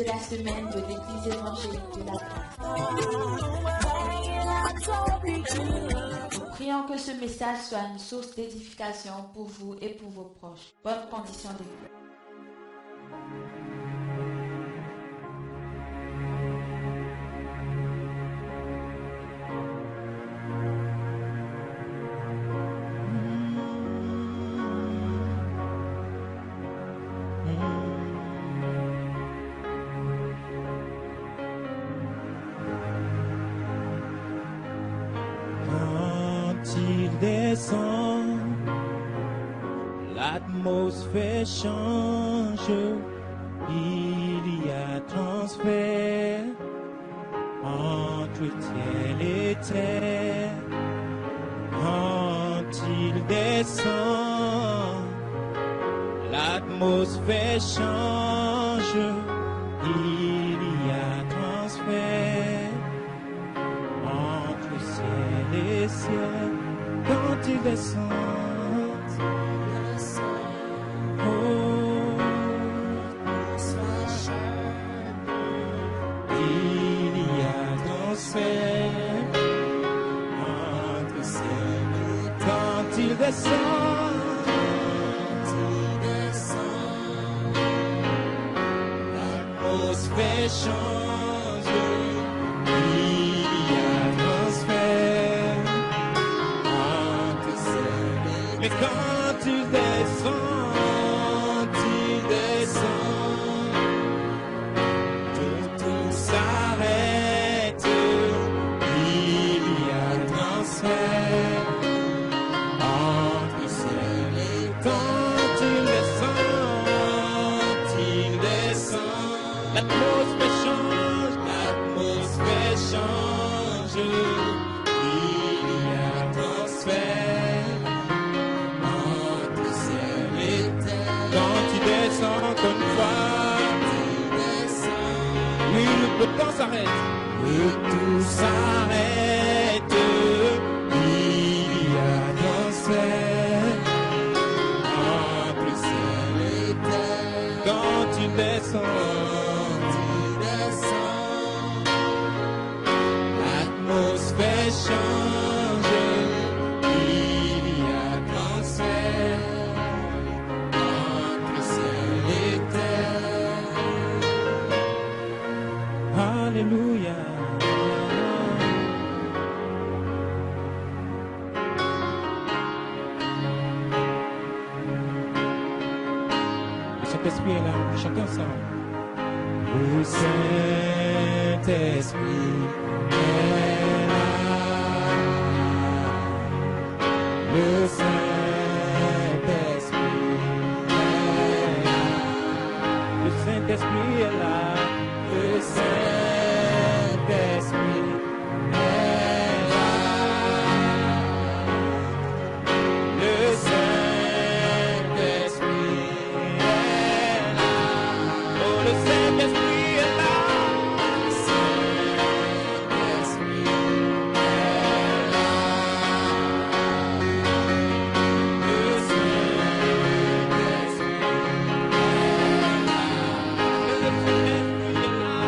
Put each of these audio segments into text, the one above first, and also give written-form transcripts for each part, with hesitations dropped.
de la semaine de l'Église évangélique de la Grâce. Nous prions que ce message soit une source d'édification pour vous et pour vos proches. Bonne condition d'écoute. Descend, l'atmosphère change, il y a transfert entre ciel et terre. Quand il descend, l'atmosphère change, il y a transfert entre ciel et ciel. Quand il descend, il y a transfert entre ciel et terre. Quand il descend, l'atmosphère change, il y a transfert. Mais quand il descend, tout s'arrête, il y a transfert entre ciel et quand il descend, l'atmosphère change, il y a transfert. Comme oui, le temps s'arrête. Le tout s'arrête. Il y a transfert entre ciel et terre. Quand il descend, l'atmosphère change. Il y a transfert. Alléluia. Le Saint-Esprit est là, chacun ça. Le Saint-Esprit est là. Le Saint-Esprit est là. Le Saint-Esprit est là. Le Saint-Esprit est là. Le Saint-Esprit est là. Oh, le Saint-Esprit est là. Le Saint-Esprit est là. Le Saint-Esprit est là.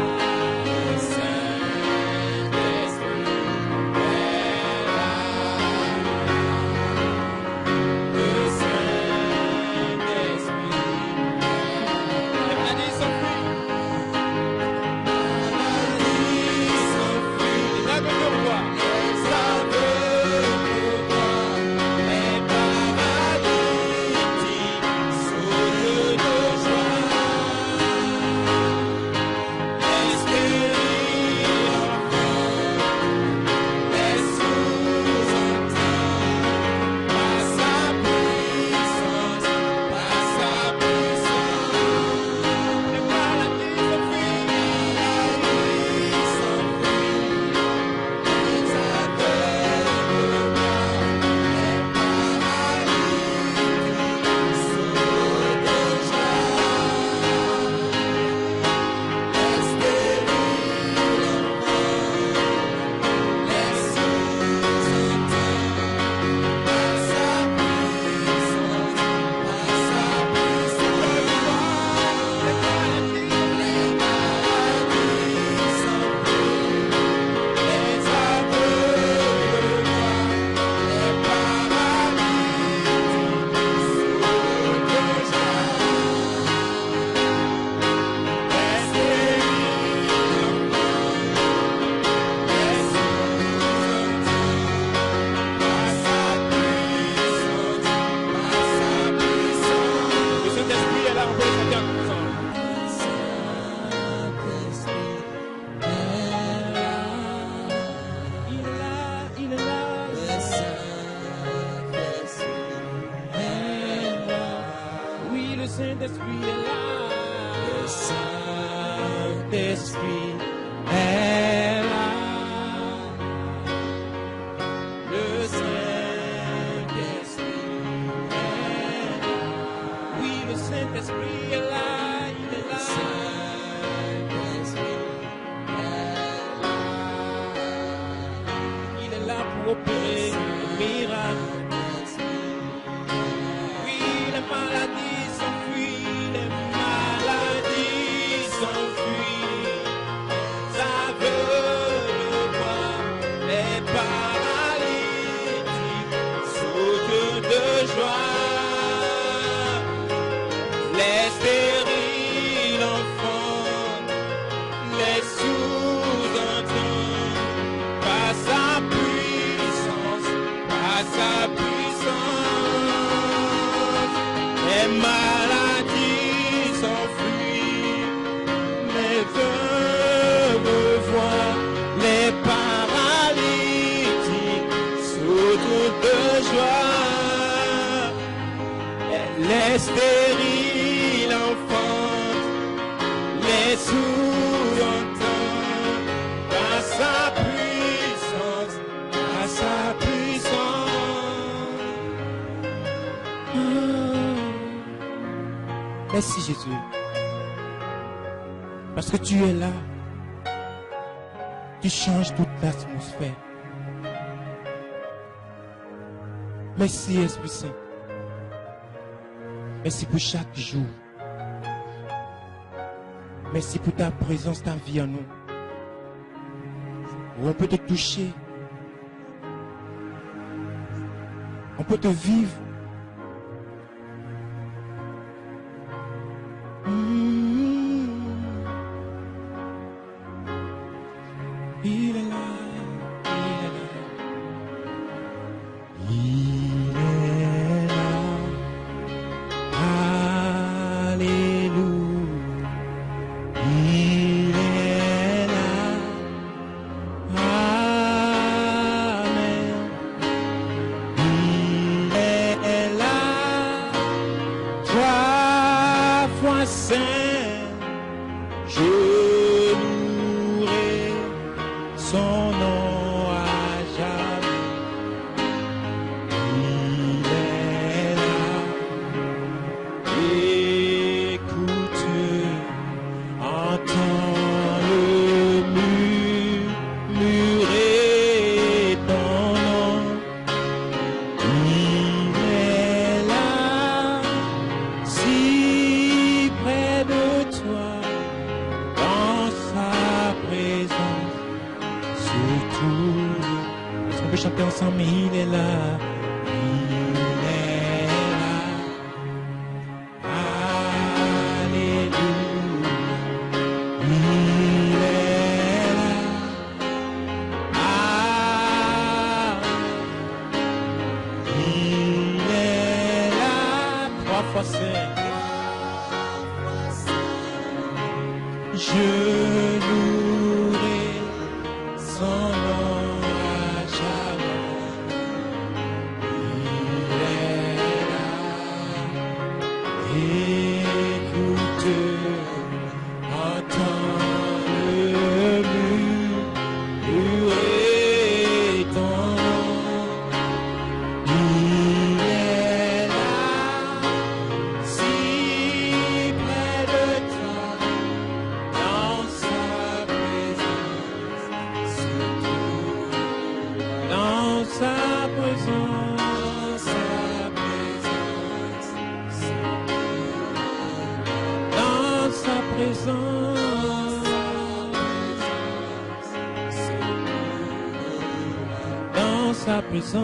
Saint-Esprit est là. Le Saint-Esprit est là. Le Saint-Esprit est là. Oui, le Saint-Esprit est là. Il est là. Saint-Esprit est là. Il est là pour opérer un miracle. Maladies s'enfuient, les maladies s'enfuient, aveugles voient, les paralytiques sautent de joie, les stériles enfantent, les sourds entendent, par sa puissance, par sa puissance. Les maladies s'enfuient, les veuves voient, les paralytiques sautent de joie, les stériles enfantent, les sourds entendent, par sa puissance, par sa puissance. Merci Jésus, parce que tu es là, tu changes toute l'atmosphère. Merci Esprit Saint, merci pour chaque jour, merci pour ta présence, ta vie en nous, où on peut te toucher, on peut te vivre. Il est là, il est là, alléluia, il est là, amen, il est là, 3 fois saint, je louerai son nom à jamais. Il est là. Écoute, entends le murmurer ton nom. Il est là, si près de toi, dans sa présence. Est-ce qu'on peut chanter ensemble? Il est là, il est là, alléluia, il est là, il est là, 3 fois saint, je louerai son nom à jamais. Il est là. Écoute, entends le murmurer ton nom. Il est là, si près de toi, dans sa présence, dans sa présence, dans sa présence, dans sa présence.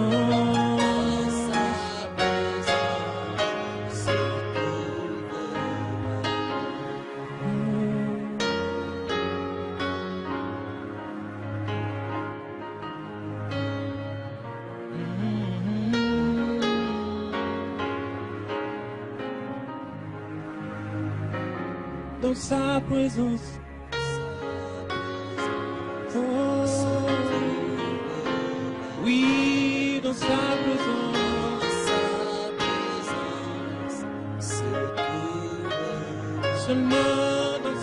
Dans sa présence. Oh, oui, dans sa présence. seulement dans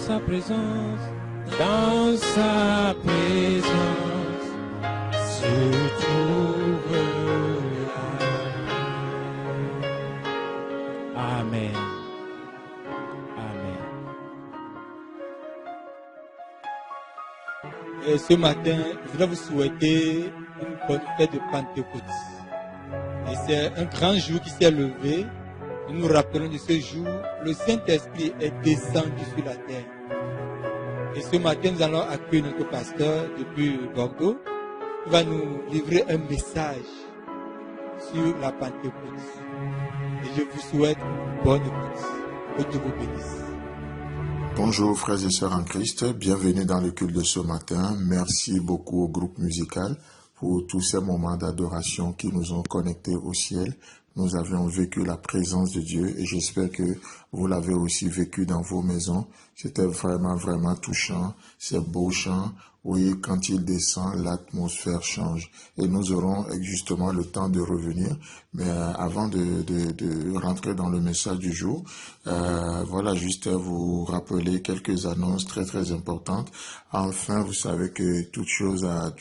sa présence, dans sa présence, se trouve la paix. Amen. Amen. Et ce matin, je voudrais vous souhaiter une bonne fête de Pentecôte. Et c'est un grand jour qui s'est levé. Nous nous rappelons de ce jour, le Saint-Esprit est descendu sur la terre. Et ce matin, nous allons accueillir notre pasteur depuis Bordeaux, qui va nous livrer un message sur la Pentecôte. Et je vous souhaite une bonne écoute. Que Dieu vous bénisse. Bonjour frères et sœurs en Christ, bienvenue dans le culte de ce matin. Merci beaucoup au groupe musical pour tous ces moments d'adoration qui nous ont connectés au ciel. Nous avions vécu la présence de Dieu et j'espère que vous l'avez aussi vécu dans vos maisons. C'était vraiment touchant, ces beaux chants. Oui, quand il descend, l'atmosphère change. Et nous aurons justement le temps de revenir. Mais avant de rentrer dans le message du jour, voilà, juste vous rappeler quelques annonces très importantes. Enfin, vous savez que toute chose a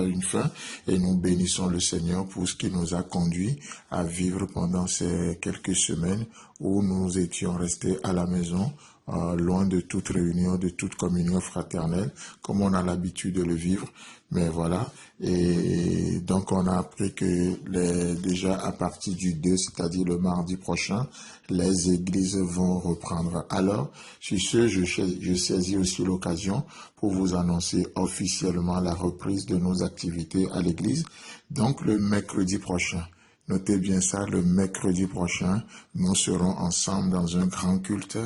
une fin. Et nous bénissons le Seigneur pour ce qui nous a conduit à vivre pendant ces quelques semaines où nous étions restés à la maison, loin de toute réunion, de toute communion fraternelle, comme on a l'habitude de le vivre. Mais voilà, et donc on a appris que déjà à partir du 2, c'est-à-dire le mardi prochain, les églises vont reprendre. Alors, sur ce, je saisis aussi l'occasion pour vous annoncer officiellement la reprise de nos activités à l'église. Donc le mercredi prochain. Notez bien ça, le mercredi prochain, nous serons ensemble dans un grand culte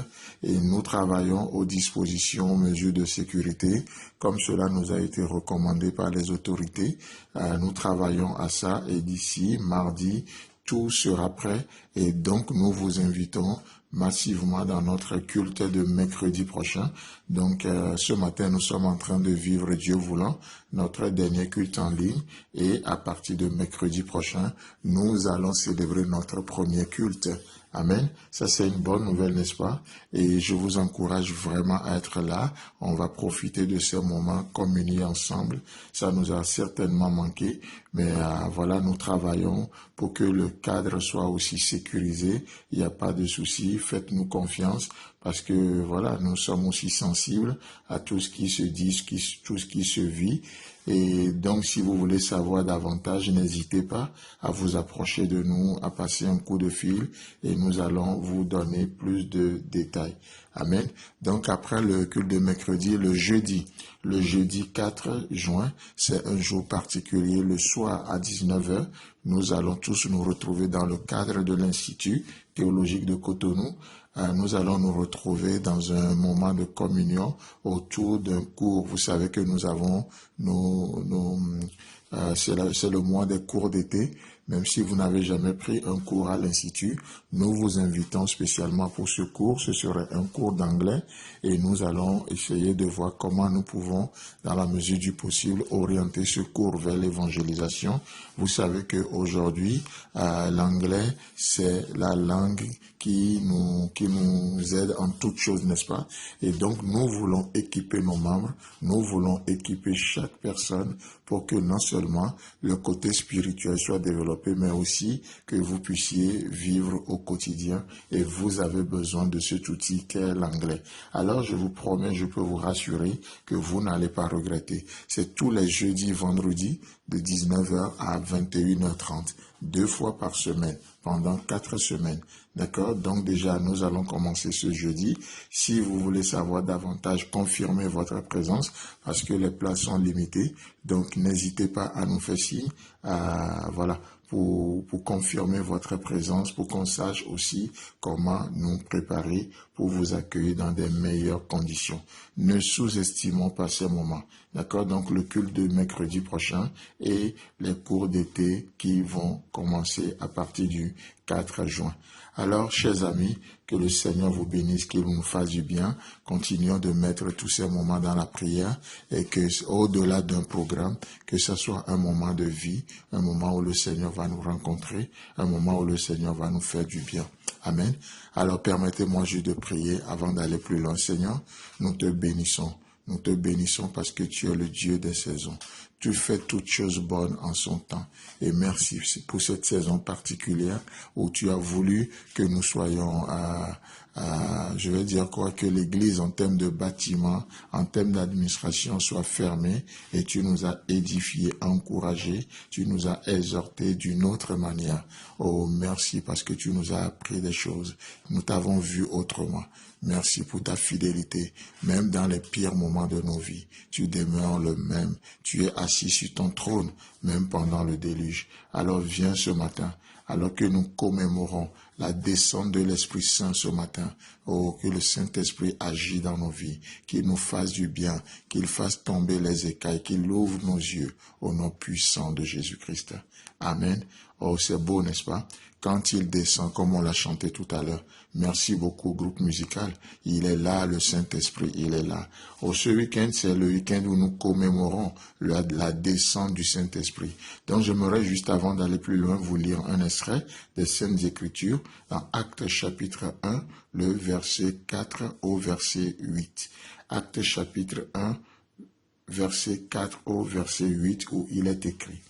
et nous travaillons aux dispositions, aux mesures de sécurité, comme cela nous a été recommandé par les autorités. Nous travaillons à ça et d'ici mardi, tout sera prêt et donc nous vous invitons massivement dans notre culte de mercredi prochain. Donc ce matin, nous sommes en train de vivre, Dieu voulant, notre dernier culte en ligne et à partir de mercredi prochain, nous allons célébrer notre premier culte. Amen. Ça, c'est une bonne nouvelle, n'est-ce pas? Et je vous encourage vraiment à être là. On va profiter de ces moments communiés ensemble. Ça nous a certainement manqué, mais voilà, nous travaillons pour que le cadre soit aussi sécurisé. Il n'y a pas de souci. Faites-nous confiance parce que voilà, nous sommes aussi sensibles à tout ce qui se dit, tout ce qui se vit. Et donc, si vous voulez savoir davantage, n'hésitez pas à vous approcher de nous, à passer un coup de fil et nous allons vous donner plus de détails. Amen. Donc, après le culte de mercredi, le jeudi 4 juin, c'est un jour particulier. Le soir à 19h, nous allons tous nous retrouver dans le cadre de l'Institut théologique de Cotonou. Nous allons nous retrouver dans un moment de communion autour d'un cours. Vous savez que nous avons c'est le mois des cours d'été. Même si vous n'avez jamais pris un cours à l'Institut, nous vous invitons spécialement pour ce cours. Ce serait un cours d'anglais et nous allons essayer de voir comment nous pouvons, dans la mesure du possible, orienter ce cours vers l'évangélisation. Vous savez qu'aujourd'hui, l'anglais, c'est la langue qui nous aide en toutes choses, n'est-ce pas? Et donc, nous voulons équiper nos membres, nous voulons équiper chaque personne pour que non seulement le côté spirituel soit développé, mais aussi que vous puissiez vivre au quotidien et vous avez besoin de cet outil qu'est l'anglais. Alors, je vous promets, je peux vous rassurer que vous n'allez pas regretter. C'est tous les jeudis, vendredis, de 19h à 21h30, 2 fois par semaine, pendant 4 semaines. D'accord? Donc déjà, nous allons commencer ce jeudi. Si vous voulez savoir davantage, confirmez votre présence parce que les places sont limitées. Donc n'hésitez pas à nous faire signe. Voilà. Pour confirmer votre présence, pour qu'on sache aussi comment nous préparer pour vous accueillir dans des meilleures conditions. Ne sous-estimons pas ces moments. D'accord? Donc le culte de mercredi prochain et les cours d'été qui vont commencer à partir du 4 juin. Alors, chers amis, que le Seigneur vous bénisse, qu'il nous fasse du bien. Continuons de mettre tous ces moments dans la prière et que, au-delà d'un programme, que ce soit un moment de vie, un moment où le Seigneur va nous rencontrer, un moment où le Seigneur va nous faire du bien. Amen. Alors, permettez-moi juste de prier avant d'aller plus loin. Seigneur, nous te bénissons. Nous te bénissons parce que tu es le Dieu des saisons. Tu fais toutes choses bonnes en son temps. Et merci pour cette saison particulière où tu as voulu que nous soyons, je vais dire quoi, que l'Église en termes de bâtiment, en termes d'administration soit fermée et tu nous as édifiés, encouragés, tu nous as exhortés d'une autre manière. Oh, merci parce que tu nous as appris des choses. Nous t'avons vu autrement. Merci pour ta fidélité, même dans les pires moments de nos vies. Tu demeures le même. Tu es assis sur ton trône, même pendant le déluge. Alors viens ce matin, alors que nous commémorons la descente de l'Esprit Saint ce matin. Oh, que le Saint-Esprit agisse dans nos vies, qu'il nous fasse du bien, qu'il fasse tomber les écailles, qu'il ouvre nos yeux au nom puissant de Jésus-Christ. Amen. Oh, c'est beau, n'est-ce pas? Quand il descend, comme on l'a chanté tout à l'heure. Merci beaucoup, groupe musical. Il est là, le Saint-Esprit, il est là. Oh, ce week-end, c'est le week-end où nous commémorons la descente du Saint-Esprit. Donc, j'aimerais juste avant d'aller plus loin, vous lire un extrait des Saintes Écritures dans Actes chapitre 1, le verset 4 au verset 8. Actes chapitre 1, verset 4 au verset 8, où il est écrit.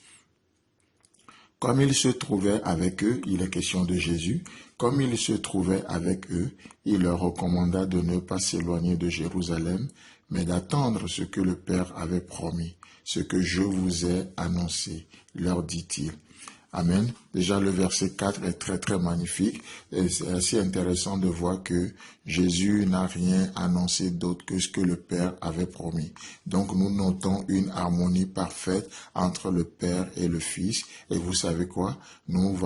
Comme il se trouvait avec eux, il est question de Jésus, comme il se trouvait avec eux, il leur recommanda de ne pas s'éloigner de Jérusalem, mais d'attendre ce que le Père avait promis, ce que je vous ai annoncé, leur dit-il. Amen. Déjà, le verset 4 est très, très magnifique. Et c'est assez intéressant de voir que Jésus n'a rien annoncé d'autre que ce que le Père avait promis. Donc, nous notons une harmonie parfaite entre le Père et le Fils. Et vous savez quoi? Nous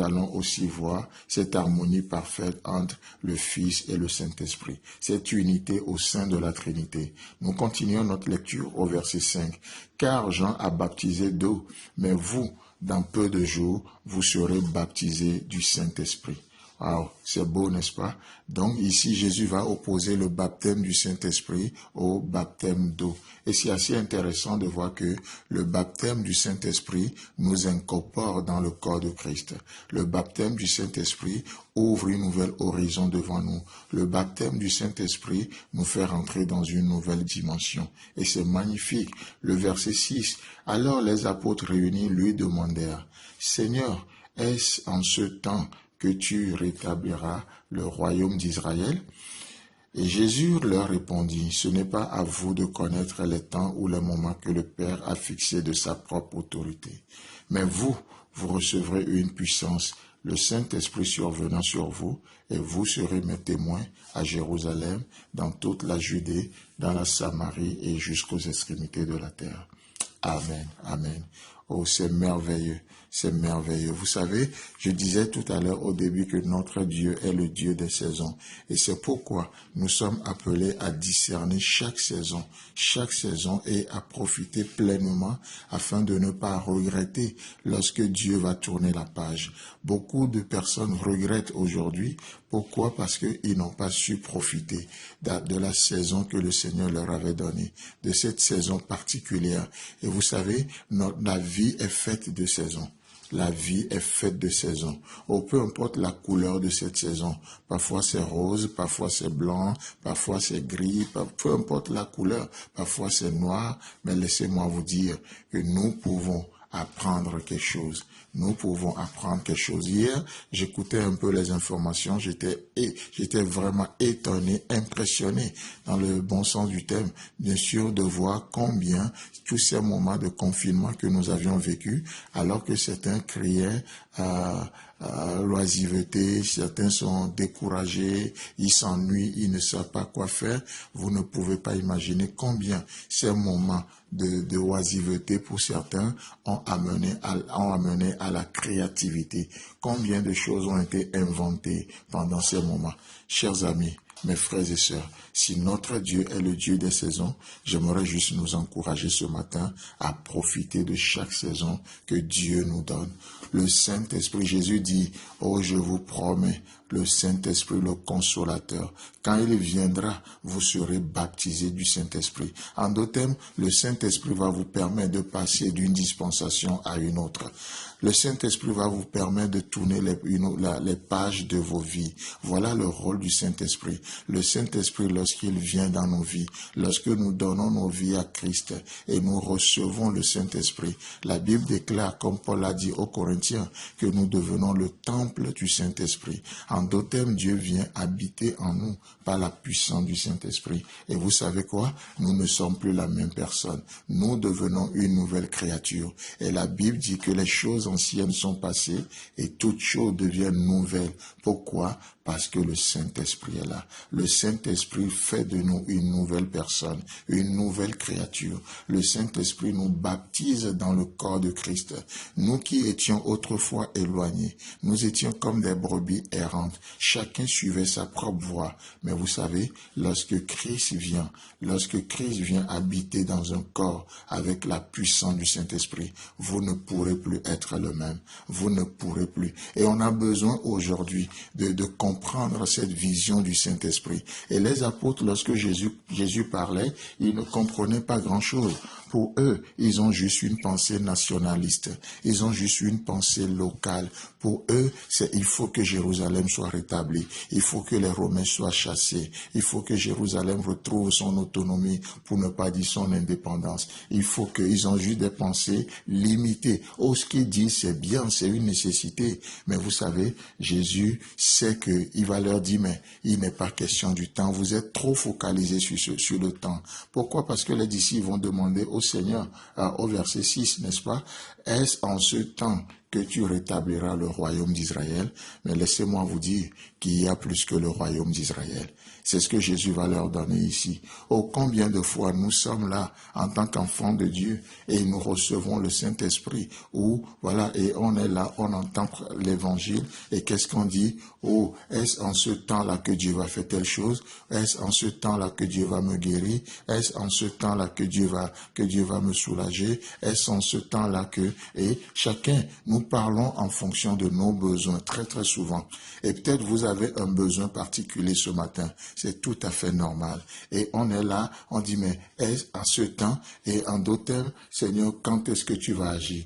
allons aussi voir cette harmonie parfaite entre le Fils et le Saint-Esprit. Cette unité au sein de la Trinité. Nous continuons notre lecture au verset 5. Car Jean a baptisé d'eau, mais vous, dans peu de jours, vous serez baptisés du Saint-Esprit. Wow, c'est beau, n'est-ce pas? Donc ici, Jésus va opposer le baptême du Saint-Esprit au baptême d'eau. Et c'est assez intéressant de voir que le baptême du Saint-Esprit nous incorpore dans le corps de Christ. Le baptême du Saint-Esprit ouvre une nouvelle horizon devant nous. Le baptême du Saint-Esprit nous fait rentrer dans une nouvelle dimension. Et c'est magnifique. Le verset 6. Alors les apôtres réunis lui demandèrent, « Seigneur, est-ce en ce temps que tu rétabliras le royaume d'Israël? » Et Jésus leur répondit, « Ce n'est pas à vous de connaître les temps ou les moments que le Père a fixés de sa propre autorité. Mais vous recevrez une puissance, le Saint-Esprit survenant sur vous, et vous serez mes témoins à Jérusalem, dans toute la Judée, dans la Samarie et jusqu'aux extrémités de la terre. » Amen, amen. Oh, c'est merveilleux. C'est merveilleux. Vous savez, je disais tout à l'heure au début que notre Dieu est le Dieu des saisons. Et c'est pourquoi nous sommes appelés à discerner chaque saison et à profiter pleinement afin de ne pas regretter lorsque Dieu va tourner la page. Beaucoup de personnes regrettent aujourd'hui. Pourquoi? Parce qu'ils n'ont pas su profiter de la saison que le Seigneur leur avait donnée, de cette saison particulière. Et vous savez, la vie est faite de saisons. La vie est faite de saisons. Oh, peu importe la couleur de cette saison. Parfois c'est rose, parfois c'est blanc, parfois c'est gris, peu importe la couleur. Parfois c'est noir. Mais laissez-moi vous dire que nous pouvons apprendre quelque chose. Nous pouvons apprendre quelque chose. Hier, j'écoutais un peu les informations. J'étais vraiment étonné, impressionné, dans le bon sens du terme, bien sûr, de voir combien tous ces moments de confinement que nous avions vécu, alors que certains criaient l'oisiveté, certains sont découragés, ils s'ennuient, ils ne savent pas quoi faire. Vous ne pouvez pas imaginer combien ces moments de oisiveté pour certains ont amené à la créativité. Combien de choses ont été inventées pendant ces moments. Chers amis, Mes frères et sœurs, si notre Dieu est le Dieu des saisons, j'aimerais juste nous encourager ce matin à profiter de chaque saison que Dieu nous donne. Le Saint-Esprit, Jésus dit, « Oh, je vous promets, le Saint-Esprit, le Consolateur, quand il viendra, vous serez baptisés du Saint-Esprit. » En d'autres termes, le Saint-Esprit va vous permettre de passer d'une dispensation à une autre. Le Saint-Esprit va vous permettre de tourner les pages de vos vies. Voilà le rôle du Saint-Esprit. Le Saint-Esprit, lorsqu'il vient dans nos vies, lorsque nous donnons nos vies à Christ et nous recevons le Saint-Esprit, la Bible déclare, comme Paul l'a dit aux Corinthiens, que nous devenons le temple du Saint-Esprit. En d'autres termes, Dieu vient habiter en nous par la puissance du Saint-Esprit. Et vous savez quoi? Nous ne sommes plus la même personne. Nous devenons une nouvelle créature. Et la Bible dit que les choses anciennes sont passées et toutes choses deviennent nouvelles. Pourquoi? Parce que le Saint-Esprit est là. Le Saint-Esprit fait de nous une nouvelle personne, une nouvelle créature. Le Saint-Esprit nous baptise dans le corps de Christ. Nous qui étions autrefois éloignés, nous étions comme des brebis errantes. Chacun suivait sa propre voie. Mais vous savez, lorsque Christ vient habiter dans un corps avec la puissance du Saint-Esprit, vous ne pourrez plus être le même. Vous ne pourrez plus. Et on a besoin aujourd'hui de comprendre cette vision du Saint-Esprit. Et les apôtres, lorsque Jésus parlait, ils ne comprenaient pas grand-chose. Pour eux, ils ont juste une pensée nationaliste. Ils ont juste une pensée locale. Pour eux, il faut que Jérusalem soit rétablie. Il faut que les Romains soient chassés. Il faut que Jérusalem retrouve son autonomie, pour ne pas dire son indépendance. Ils ont juste des pensées limitées. Oh, ce qu'ils disent, c'est bien, c'est une nécessité. Mais vous savez, Jésus sait qu'il va leur dire, mais il n'est pas question du temps. Vous êtes trop focalisés sur le temps. Pourquoi? Parce que les disciples vont demander au Seigneur, au verset 6, n'est-ce pas? Est-ce en ce temps que tu rétabliras le royaume d'Israël? Mais laissez-moi vous dire qu'il y a plus que le royaume d'Israël. C'est ce que Jésus va leur donner ici. Oh, combien de fois nous sommes là en tant qu'enfants de Dieu et nous recevons le Saint-Esprit, et on est là, on entend l'évangile et qu'est-ce qu'on dit? Oh, est-ce en ce temps-là que Dieu va faire telle chose? Est-ce en ce temps-là que Dieu va me guérir? Est-ce en ce temps-là que Dieu va me soulager? Est-ce en ce temps-là et chacun, nous parlons en fonction de nos besoins très très souvent. Et peut-être vous avez un besoin particulier ce matin. C'est tout à fait normal. Et on est là, on dit, mais est-ce à ce temps? Et en d'autres termes, Seigneur, quand est-ce que tu vas agir?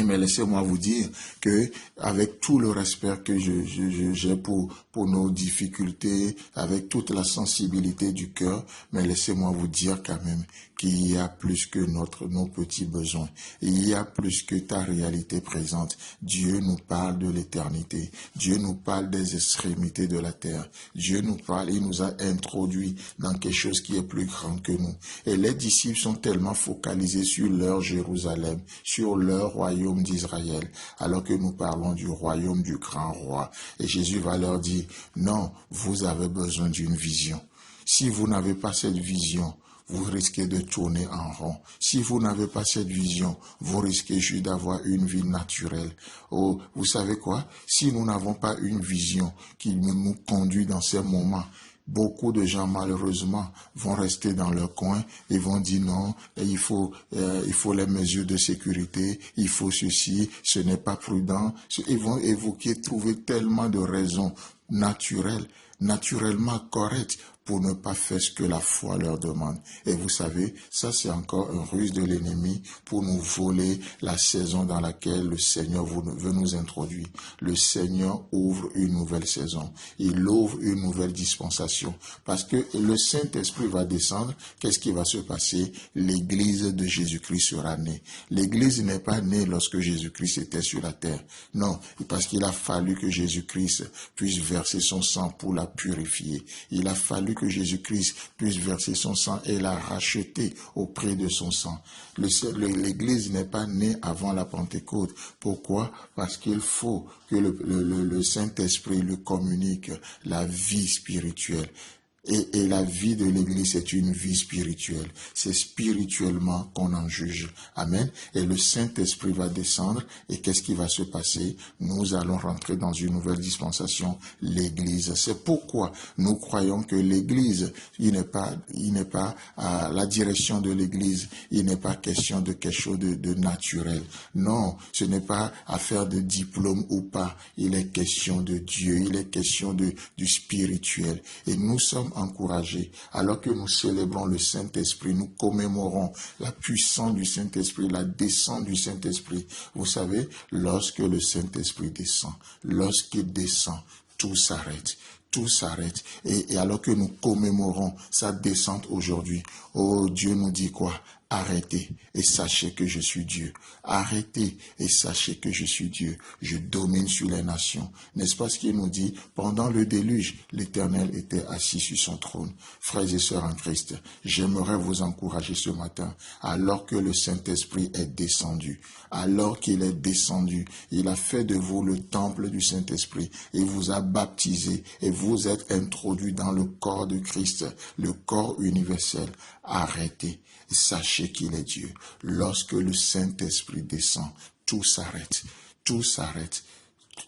Mais laissez-moi vous dire que, avec tout le respect que j'ai pour nos difficultés, avec toute la sensibilité du cœur, mais laissez-moi vous dire quand même qu'il y a plus que nos petits besoins. Il y a plus que ta réalité présente. Dieu nous parle de l'éternité. Dieu nous parle des extrémités de la terre. Dieu nous parle, il nous a introduits dans quelque chose qui est plus grand que nous. Et les disciples sont tellement focalisés sur leur Jérusalem, sur leur royaume d'Israël, alors que nous parlons du royaume du grand roi. Et Jésus va leur dire, non, vous avez besoin d'une vision. Si vous n'avez pas cette vision, vous risquez de tourner en rond. Si vous n'avez pas cette vision, vous risquez juste d'avoir une vie naturelle. Oh, vous savez quoi? Si nous n'avons pas une vision qui nous conduit dans ces moments, beaucoup de gens, malheureusement, vont rester dans leur coin et vont dire non, il faut les mesures de sécurité, il faut ceci, ce n'est pas prudent. Ils vont trouver tellement de raisons naturellement correctes pour ne pas faire ce que la foi leur demande. Et vous savez, ça c'est encore un ruse de l'ennemi pour nous voler la saison dans laquelle le Seigneur veut nous introduire. Le Seigneur ouvre une nouvelle saison. Il ouvre une nouvelle dispensation. Parce que le Saint-Esprit va descendre. Qu'est-ce qui va se passer? L'Église de Jésus-Christ sera née. L'Église n'est pas née lorsque Jésus-Christ était sur la terre. Non, parce qu'il a fallu que Jésus-Christ puisse verser son sang pour la purifier. Il a fallu que Jésus-Christ puisse verser son sang et la racheter au prix de son sang. L'Église n'est pas née avant la Pentecôte. Pourquoi? Parce qu'il faut que le Saint-Esprit lui communique la vie spirituelle. Et la vie de l'Église, c'est une vie spirituelle. C'est spirituellement qu'on en juge. Amen. Et le Saint-Esprit va descendre. Et qu'est-ce qui va se passer? Nous allons rentrer dans une nouvelle dispensation, l'Église. C'est pourquoi nous croyons que l'Église, il n'est pas à la direction de l'Église, il n'est pas question de quelque chose de naturel. Non, ce n'est pas affaire de diplôme ou pas. Il est question de Dieu. Il est question du spirituel. Et nous sommes encouragés, alors que nous célébrons le Saint-Esprit, nous commémorons la puissance du Saint-Esprit, la descente du Saint-Esprit. Vous savez, lorsque le Saint-Esprit descend, lorsqu'il descend, tout s'arrête. Tout s'arrête. Et alors que nous commémorons sa descente aujourd'hui, oh, Dieu nous dit quoi? Arrêtez et sachez que je suis Dieu. Arrêtez et sachez que je suis Dieu. Je domine sur les nations. N'est-ce pas ce qu'il nous dit? Pendant le déluge, l'Éternel était assis sur son trône. Frères et sœurs en Christ, j'aimerais vous encourager ce matin, alors que le Saint-Esprit est descendu. Alors qu'il est descendu, il a fait de vous le temple du Saint-Esprit. Il vous a baptisé et vous êtes introduits dans le corps de Christ, le corps universel. Arrêtez. Sachez qu'il est Dieu. Lorsque le Saint-Esprit descend, tout s'arrête. Tout s'arrête.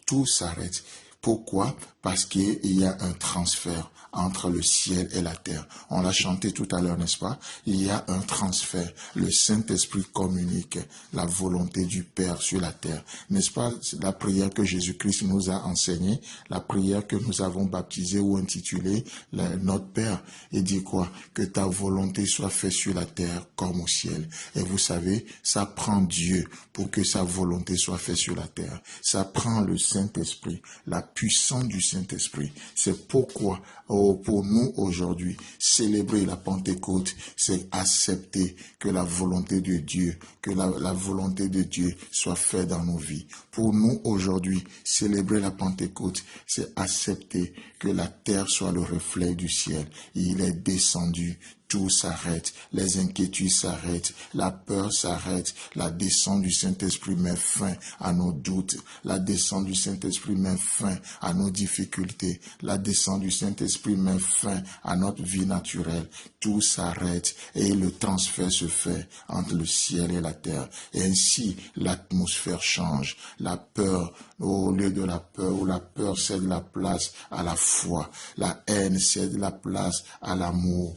Tout s'arrête. Pourquoi? Parce qu'il y a un transfert entre le ciel et la terre. On l'a chanté tout à l'heure, n'est-ce pas? Il y a un transfert. Le Saint-Esprit communique la volonté du Père sur la terre. N'est-ce pas la prière que Jésus-Christ nous a enseignée, la prière que nous avons baptisée ou intitulée Notre Père? Il dit quoi? Que ta volonté soit faite sur la terre comme au ciel. Et vous savez, ça prend Dieu pour que sa volonté soit faite sur la terre. Ça prend le Saint-Esprit, la puissance du Saint-Esprit. C'est pourquoi, pour nous aujourd'hui, célébrer la Pentecôte, c'est accepter que la volonté de Dieu, que la volonté de Dieu soit faite dans nos vies. Pour nous aujourd'hui, célébrer la Pentecôte, c'est accepter que la terre soit le reflet du ciel. Il est descendu. Tout s'arrête, les inquiétudes s'arrêtent, la peur s'arrête, la descente du Saint-Esprit met fin à nos doutes, la descente du Saint-Esprit met fin à nos difficultés, la descente du Saint-Esprit met fin à notre vie naturelle. Tout s'arrête et le transfert se fait entre le ciel et la terre. Et ainsi, l'atmosphère change. La peur, au lieu de la peur, où la peur cède la place à la foi, la haine cède la place à l'amour,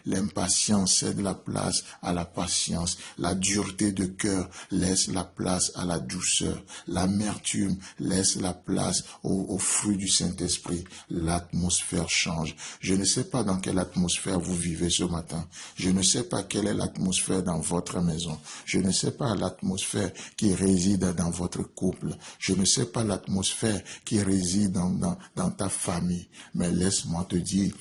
l'impatience cède la place à la patience, la dureté de cœur laisse la place à la douceur, l'amertume laisse la place au fruit du Saint-Esprit. L'atmosphère change. Je ne sais pas dans quelle atmosphère vous vivez ce matin. Je ne sais pas quelle est l'atmosphère dans votre maison. Je ne sais pas l'atmosphère qui réside dans votre couple. Je ne sais pas l'atmosphère qui réside dans ta famille. Mais laisse-moi te dire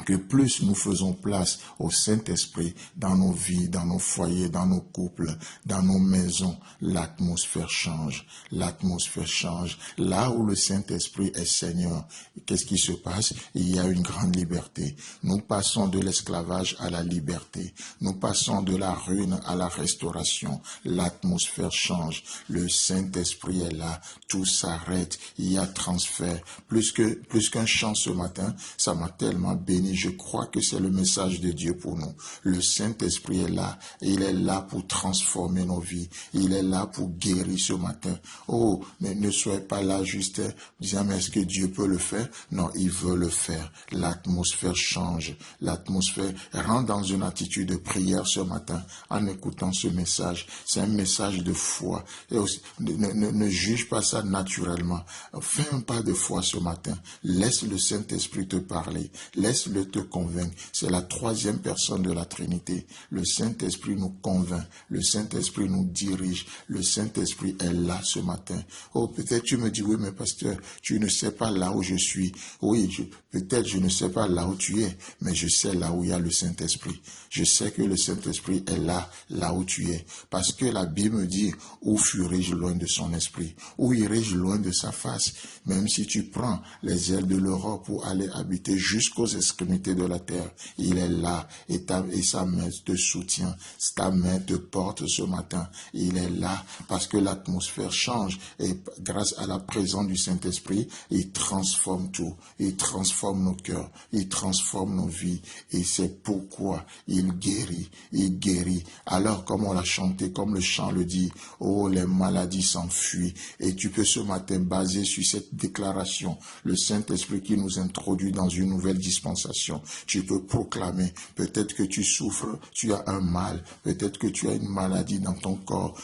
que plus nous faisons place au Saint-Esprit dans nos vies, dans nos foyers, dans nos couples, dans nos maisons, l'atmosphère change. L'atmosphère change. Là où le Saint-Esprit est Seigneur, qu'est-ce qui se passe? Il y a une grande liberté. Nous passons de l'esclavage à la liberté. Nous passons de la ruine à la restauration. L'atmosphère change. Le Saint-Esprit est là. Tout s'arrête. Il y a transfert. Plus qu'un chant ce matin, ça m'a tellement béni. Je crois que c'est le message de Dieu pour nous. Le Saint-Esprit est là. Et il est là pour transformer nos vies. Il est là pour guérir ce matin. Oh, mais ne soyez pas là juste disant, mais est-ce que Dieu peut le faire? Non, il veut le faire. L'atmosphère change. L'atmosphère rentre dans une attitude de prière ce matin en écoutant ce message. C'est un message de foi. Et aussi, ne juge pas ça naturellement. Fais un pas de foi ce matin. Laisse le Saint-Esprit te parler. Laisse-le te convaincre. C'est la troisième personne de la Trinité. Le Saint-Esprit nous convainc. Le Saint-Esprit nous dirige. Le Saint-Esprit est là ce matin. Oh, peut-être tu me dis, oui, mais pasteur, tu ne sais pas là où je suis. Oui, peut-être je ne sais pas là où tu es, mais je sais là où il y a le Saint-Esprit. Je sais que le Saint-Esprit est là où tu es. Parce que la Bible me dit, où fuirai-je loin de son esprit? Où irai-je loin de sa face? Même si tu prends les ailes de l'Europe pour aller habiter jusqu'aux esclaves, extrémités de la terre. Il est là et sa main te soutient. Ta main te porte ce matin. Il est là parce que l'atmosphère change et grâce à la présence du Saint-Esprit, il transforme tout. Il transforme nos cœurs. Il transforme nos vies. Et c'est pourquoi il guérit. Il guérit. Alors, comme on l'a chanté, comme le chant le dit, oh, les maladies s'enfuient. Et tu peux ce matin baser sur cette déclaration, le Saint-Esprit qui nous introduit dans une nouvelle dispensation. Tu peux proclamer, peut-être que tu souffres, tu as un mal, peut-être que tu as une maladie dans ton corps.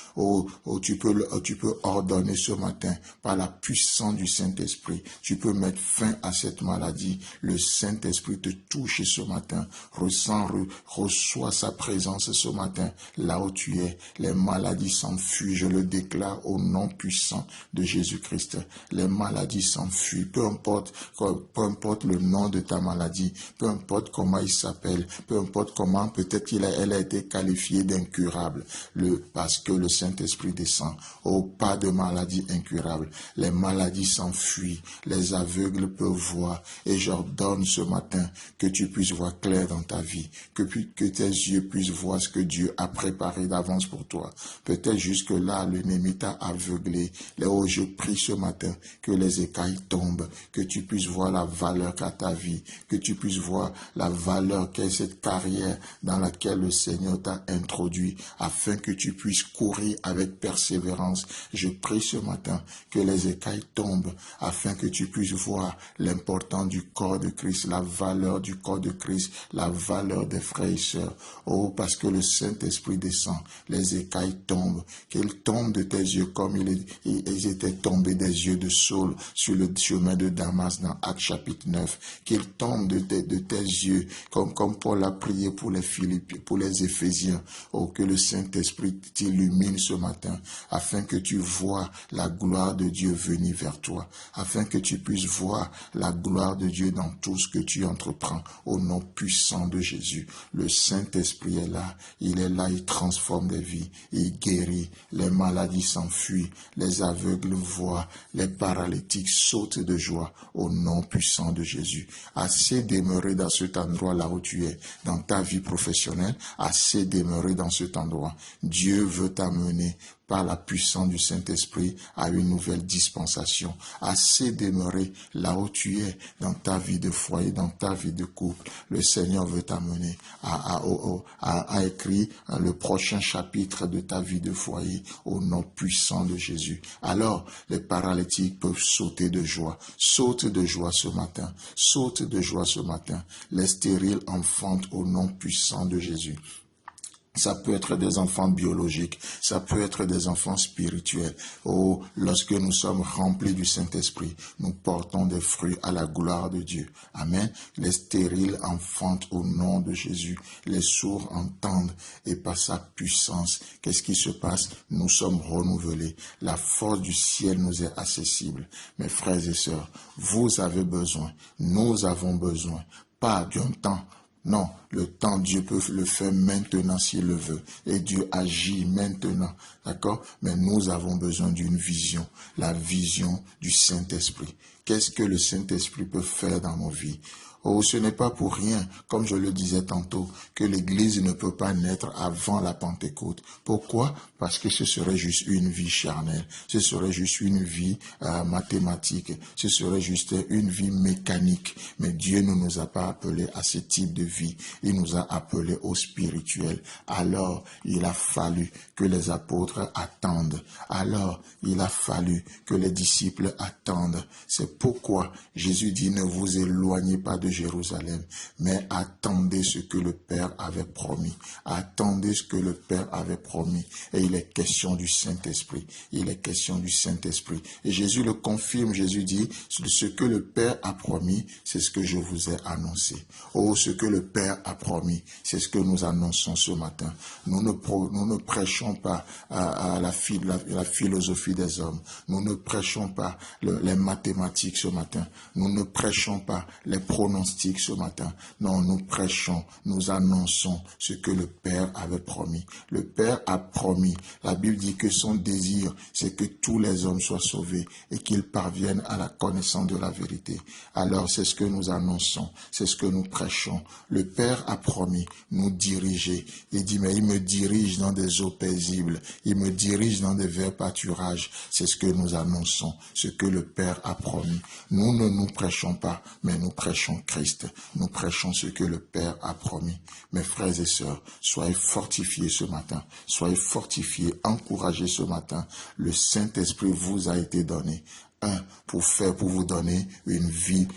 Tu peux ordonner ce matin par la puissance du Saint-Esprit. Tu peux mettre fin à cette maladie. Le Saint-Esprit te touche ce matin. Reçois sa présence ce matin. Là où tu es, les maladies s'enfuient. Je le déclare au nom puissant de Jésus-Christ. Les maladies s'enfuient. Peu importe le nom de ta maladie, peu importe comment il s'appelle, peu importe comment peut-être elle a été qualifiée d'incurable. Parce que le Saint-Esprit descend. Oh, pas de maladie incurable. Les maladies s'enfuient. Les aveugles peuvent voir. Et j'ordonne ce matin que tu puisses voir clair dans ta vie. Que tes yeux puissent voir ce que Dieu a préparé d'avance pour toi. Peut-être jusque-là, l'ennemi t'a aveuglé. Là où je prie ce matin, que les écailles tombent, que tu puisses voir la valeur qu'a ta vie, que tu puisses voir la valeur qu'est cette carrière dans laquelle le Seigneur t'a introduit, afin que tu puisses courir avec persévérance. Je prie ce matin que les écailles tombent, afin que tu puisses voir l'importance du corps de Christ, la valeur du corps de Christ, la valeur des frères et sœurs. Oh, parce que le Saint-Esprit descend, les écailles tombent, qu'ils tombent de tes yeux comme ils étaient tombés des yeux de Saul sur le chemin de Damas dans Actes chapitre 9, qu'ils tombent de tes yeux comme Paul a prié pour les Philippiens, pour les Éphésiens. Oh, que le Saint-Esprit t'illumine ce matin, afin que tu vois la gloire de Dieu venir vers toi, afin que tu puisses voir la gloire de Dieu dans tout ce que tu entreprends, au nom puissant de Jésus. Le Saint-Esprit est là, il transforme des vies, il guérit, les maladies s'enfuient, les aveugles voient, les paralytiques sautent de joie, au nom puissant de Jésus. Assez demeurer dans cet endroit là où tu es, dans ta vie professionnelle, assez demeurer dans cet endroit. Dieu veut t'amener par la puissance du Saint-Esprit à une nouvelle dispensation. Assez demeurer là où tu es, dans ta vie de foyer, dans ta vie de couple. Le Seigneur veut t'amener à écrire le prochain chapitre de ta vie de foyer au nom puissant de Jésus. Alors, les paralytiques peuvent sauter de joie. Saute de joie ce matin. Saute de joie ce matin. Les stériles enfantent au nom puissant de Jésus. Ça peut être des enfants biologiques, ça peut être des enfants spirituels. Oh, lorsque nous sommes remplis du Saint-Esprit, nous portons des fruits à la gloire de Dieu. Amen. Les stériles enfantent au nom de Jésus. Les sourds entendent et par sa puissance, qu'est-ce qui se passe? Nous sommes renouvelés. La force du ciel nous est accessible. Mes frères et sœurs, vous avez besoin, nous avons besoin, pas d'un temps. Non, le temps, Dieu peut le faire maintenant s'il le veut. Et Dieu agit maintenant, d'accord? Mais nous avons besoin d'une vision, la vision du Saint-Esprit. Qu'est-ce que le Saint-Esprit peut faire dans nos vies? Oh, ce n'est pas pour rien, comme je le disais tantôt, que l'Église ne peut pas naître avant la Pentecôte. Pourquoi? Parce que ce serait juste une vie charnelle, ce serait juste une vie mathématique, ce serait juste une vie mécanique. Mais Dieu ne nous a pas appelés à ce type de vie, il nous a appelés au spirituel. Alors, il a fallu que les apôtres attendent. Alors, il a fallu que les disciples attendent. C'est pourquoi Jésus dit, ne vous éloignez pas de Jérusalem, mais attendez ce que le Père avait promis. Attendez ce que le Père avait promis. Et il est question du Saint-Esprit. Il est question du Saint-Esprit. Et Jésus le confirme. Jésus dit, ce que le Père a promis, c'est ce que je vous ai annoncé. Oh, ce que le Père a promis, c'est ce que nous annonçons ce matin. Nous ne prêchons pas à la philosophie des hommes. Nous ne prêchons pas les mathématiques ce matin. Nous ne prêchons pas les prononciations pronostics ce matin. Non, nous prêchons, nous annonçons ce que le Père avait promis. Le Père a promis. La Bible dit que son désir, c'est que tous les hommes soient sauvés et qu'ils parviennent à la connaissance de la vérité. Alors, c'est ce que nous annonçons, c'est ce que nous prêchons. Le Père a promis nous diriger. Il dit, mais il me dirige dans des eaux paisibles. Il me dirige dans des verts pâturages. C'est ce que nous annonçons, ce que le Père a promis. Nous ne nous prêchons pas, mais nous prêchons Christ. Nous prêchons ce que le Père a promis. Mes frères et sœurs, soyez fortifiés ce matin. Soyez fortifiés, encouragés ce matin. Le Saint-Esprit vous a été donné. Pour vous donner une vie,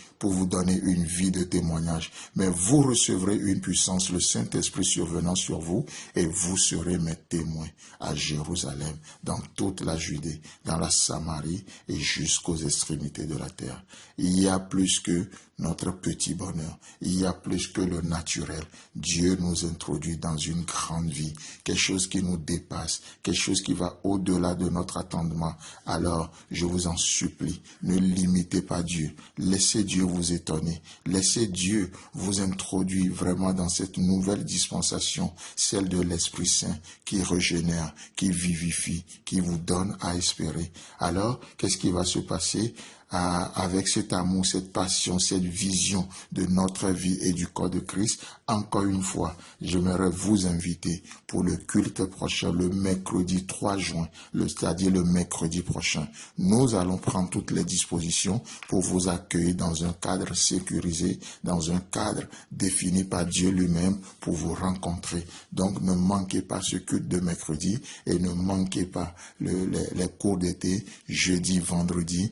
de témoignage. Mais vous recevrez une puissance, le Saint-Esprit survenant sur vous, et vous serez mes témoins à Jérusalem, dans toute la Judée, dans la Samarie et jusqu'aux extrémités de la terre. Il y a plus que notre petit bonheur. Il y a plus que le naturel. Dieu nous introduit dans une grande vie, quelque chose qui nous dépasse, quelque chose qui va au-delà de notre attendement. Alors, je vous en supplie, ne limitez pas Dieu. Laissez Dieu vous étonner. Laissez Dieu vous introduire vraiment dans cette nouvelle dispensation, celle de l'Esprit Saint qui régénère, qui vivifie, qui vous donne à espérer. Alors, qu'est-ce qui va se passer? Avec cet amour, cette passion, cette vision de notre vie et du corps de Christ, encore une fois, j'aimerais vous inviter pour le culte prochain, le mercredi 3 juin, c'est-à-dire le mercredi prochain. Nous allons prendre toutes les dispositions pour vous accueillir dans un cadre sécurisé, dans un cadre défini par Dieu lui-même pour vous rencontrer. Donc, ne manquez pas ce culte de mercredi et ne manquez pas les cours d'été, jeudi, vendredi,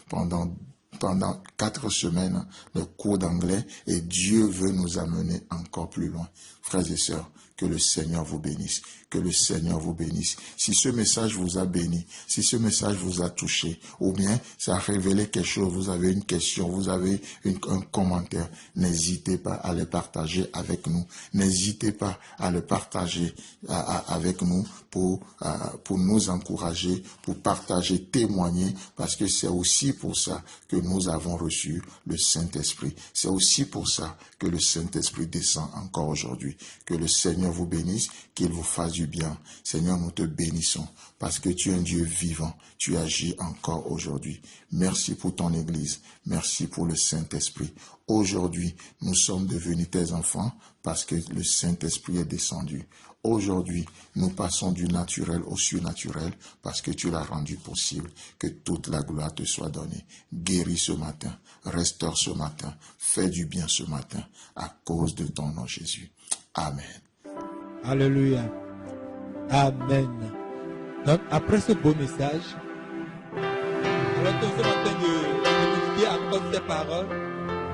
pendant 4 semaines, le cours d'anglais, et Dieu veut nous amener encore plus loin. Frères et sœurs, que le Seigneur vous bénisse. Que le Seigneur vous bénisse. Si ce message vous a béni, si ce message vous a touché, ou bien ça a révélé quelque chose, vous avez une question, vous avez un commentaire, n'hésitez pas à le partager avec nous. N'hésitez pas à le partager avec nous pour nous encourager, pour partager, témoigner, parce que c'est aussi pour ça que nous avons reçu le Saint-Esprit. C'est aussi pour ça que le Saint-Esprit descend encore aujourd'hui. Que le Seigneur vous bénisse, qu'il vous fasse du bien. Seigneur, nous te bénissons parce que tu es un Dieu vivant. Tu agis encore aujourd'hui. Merci pour ton Église. Merci pour le Saint-Esprit. Aujourd'hui, nous sommes devenus tes enfants parce que le Saint-Esprit est descendu. Aujourd'hui, nous passons du naturel au surnaturel parce que tu l'as rendu possible. Que toute la gloire te soit donnée. Guéris ce matin, restaure ce matin, fais du bien ce matin à cause de ton nom Jésus. Amen. Alléluia. Amen. Donc, après ce beau message, alors que ce matin de méditer encore ces paroles,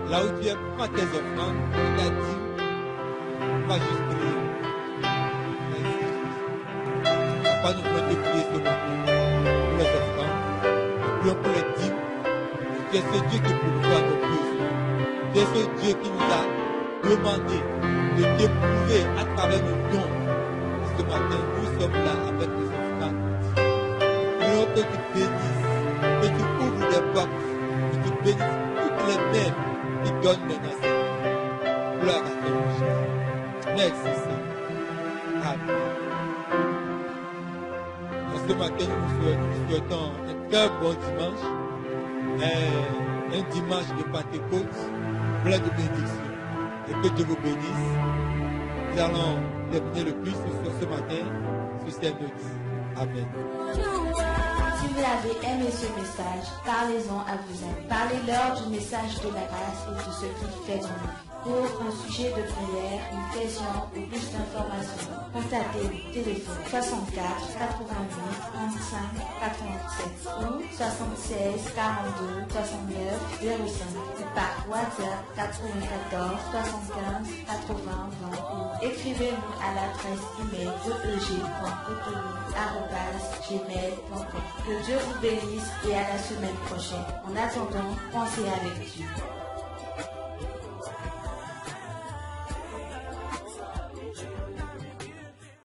là où tu es, prends tes offrandes, tu as dit, on va juste prier. Papa, nous voulons te prier ce matin pour les offrandes, nous prions pour les dîmes. Tu es ce Dieu qui pourvoit nos besoins. Tu es ce Dieu qui nous a demandé de t'éprouver à travers nos dons. Ce matin, nous sommes là avec les offrandes. Prions que tu bénisses, que tu ouvres les portes, que tu bénisses toutes les mains qui donnent maintenant cette vie. Gloire à ton nom, Jésus. Merci, Seigneur. Amen. Ce matin, nous souhaitons un très bon dimanche, un dimanche de Pentecôte, plein de bénédictions. Et que Dieu vous bénisse. Nous allons terminer le culte sur ce matin, sur cette note. Amen. Si vous avez aimé ce message, parlez-en à vos amis. Parlez-leur du message de la grâce et de ce qu'il fait dans nos vies. Pour un sujet de prière, une question ou plus d'informations, contactez le téléphone 64 88 35 87 ou 76 42 69 05 ou par WhatsApp 94 75 80 20 ou écrivez-nous à l'adresse email eeg.cotonou@gmail.com. Que Dieu vous bénisse et à la semaine prochaine. En attendant, pensez avec Dieu.